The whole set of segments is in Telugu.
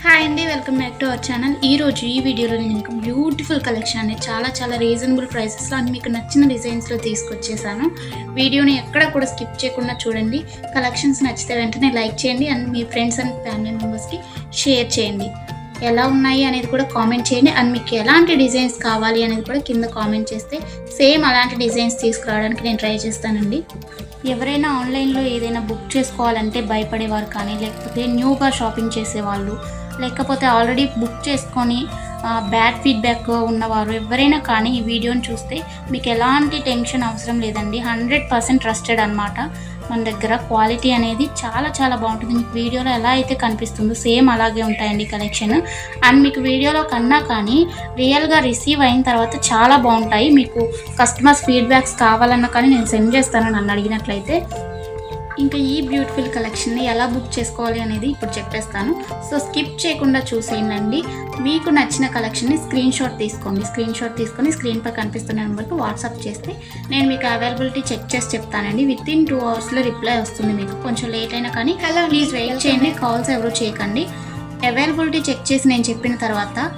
హాయ్ అండి, welcome back to our channel. ఈరోజు ఈ వీడియోలో నేను మీకు బ్యూటిఫుల్ కలెక్షన్ అనేది చాలా రీజనబుల్ ప్రైసెస్లో అన్ని మీకు నచ్చిన డిజైన్స్లో తీసుకొచ్చేసాను. వీడియోని ఎక్కడ కూడా స్కిప్ చేయకుండా చూడండి. కలెక్షన్స్ నచ్చితే వెంటనే లైక్ చేయండి and me friends and family మెంబర్స్కి షేర్ చేయండి. ఎలా ఉన్నాయి అనేది కూడా కామెంట్ చేయండి అండ్ మీకు ఎలాంటి డిజైన్స్ కావాలి అనేది కూడా కింద కామెంట్ చేస్తే సేమ్ అలాంటి డిజైన్స్ తీసుకురావడానికి నేను ట్రై చేస్తానండి. ఎవరైనా ఆన్లైన్లో ఏదైనా బుక్ చేసుకోవాలంటే భయపడేవారు కానీ, లేకపోతే న్యూగా షాపింగ్ చేసేవాళ్ళు, లేకపోతే ఆల్రెడీ బుక్ చేసుకొని బ్యాడ్ ఫీడ్బ్యాక్ ఉన్నవారు ఎవరైనా కానీ ఈ వీడియోని చూస్తే మీకు ఎలాంటి టెన్షన్ అవసరం లేదండి. 100% ట్రస్టెడ్ అనమాట. మన దగ్గర క్వాలిటీ అనేది చాలా బాగుంటుంది. మీకు వీడియోలో ఎలా అయితే కనిపిస్తుందో సేమ్ అలాగే ఉంటాయండి కలెక్షన్. అండ్ మీకు వీడియోలో కన్నా కానీ రియల్గా రిసీవ్ అయిన తర్వాత చాలా బాగుంటాయి. మీకు కస్టమర్స్ ఫీడ్బ్యాక్స్ కావాలన్నా కానీ నేను సెండ్ చేస్తాను నన్ను అడిగినట్లయితే. ఇంకా ఈ బ్యూటిఫుల్ కలెక్షన్ని ఎలా బుక్ చేసుకోవాలి అనేది ఇప్పుడు చెప్పేస్తాను. సో స్కిప్ చేయకుండా చూసేయండి. మీకు నచ్చిన కలెక్షన్ని స్క్రీన్ షాట్ తీసుకొని స్క్రీన్పై కనిపిస్తున్న నెంబర్కి వాట్సాప్ చేస్తే నేను మీకు అవైలబిలిటీ చెక్ చేసి చెప్తానండి. వితిన్ 2 అవర్స్లో రిప్లై వస్తుంది. మీకు కొంచెం లేట్ అయినా కానీ ప్లీజ్ వెయిట్ చేయండి. కాల్స్ ఎవరు చేయకండి. అవైలబిలిటీ చెక్ చేసి నేను చెప్పిన తర్వాత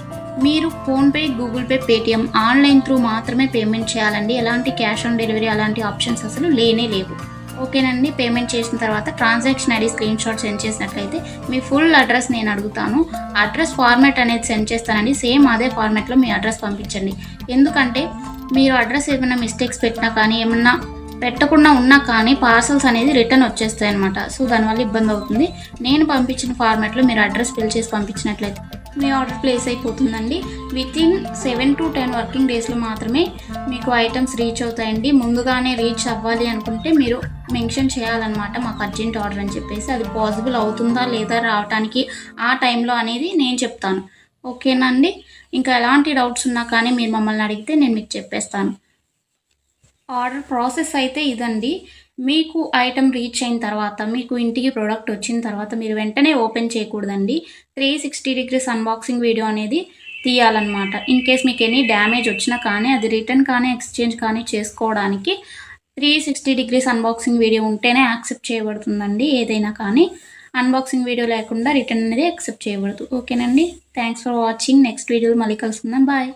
మీరు PhonePe, Google pay, Paytm online through మాత్రమే పేమెంట్ చేయాలండి. ఎలాంటి క్యాష్ ఆన్ డెలివరీ అలాంటి ఆప్షన్స్ అసలు లేవు. ఓకేనండి. పేమెంట్ చేసిన తర్వాత transaction ID screen shot send చేసినట్లయితే మీ ఫుల్ అడ్రస్ నేను అడుగుతాను. అడ్రస్ ఫార్మాట్ అనేది సెండ్ చేస్తానండి. సేమ్ అదే ఫార్మాట్లో మీ అడ్రస్ పంపించండి. ఎందుకంటే మీరు అడ్రస్ ఏమైనా మిస్టేక్స్ పెట్టినా కానీ, ఏమన్నా పెట్టకుండా ఉన్నా కానీ పార్సల్స్ అనేది రిటర్న్ వచ్చేస్తాయి అనమాట. సో దానివల్ల ఇబ్బంది అవుతుంది. నేను పంపించిన ఫార్మాట్లో మీరు అడ్రస్ ఫిల్ చేసి పంపించినట్లయితే మీ ఆర్డర్ ప్లేస్ అయిపోతుందండి. వితిన్ 7 to 10 వర్కింగ్ డేస్లో మాత్రమే మీకు ఐటమ్స్ రీచ్ అవుతాయండి. ముందుగానే రీచ్ అవ్వాలి అనుకుంటే మీరు మెన్షన్ చేయాలన్నమాట, మాకు అర్జెంట్ ఆర్డర్ అని చెప్పేసి. అది పాసిబుల్ అవుతుందా లేదా రావడానికి ఆ టైంలో అనేది నేను చెప్తాను. ఓకేనా అండి. ఇంకా ఎలాంటి డౌట్స్ ఉన్నా కానీ మీరు మమ్మల్ని అడిగితే నేను మీకు చెప్పేస్తాను. ఆర్డర్ ప్రాసెస్ అయితే ఇదండి. మీకు ఐటమ్ రీచ్ అయిన తర్వాత, మీకు ఇంటికి ప్రోడక్ట్ వచ్చిన తర్వాత మీరు వెంటనే ఓపెన్ చేయకూడదండి. 360 degrees అన్బాక్సింగ్ వీడియో అనేది తీయాలన్నమాట. ఇన్ కేస్ మీకు ఎనీ డ్యామేజ్ వచ్చినా కానీ అది రిటర్న్ కానీ ఎక్స్చేంజ్ కానీ చేసుకోవడానికి 360 degrees అన్బాక్సింగ్ వీడియో ఉంటేనే యాక్సెప్ట్ చేయబడుతుందండి. ఏదైనా కానీ అన్బాక్సింగ్ వీడియో లేకుండా రిటర్న్ అనేది యాక్సెప్ట్ చేయబడదు. ఓకేనండి. Thanks for watching. నెక్స్ట్ వీడియోలో మళ్ళీ కలుసుకుందాం. బాయ్.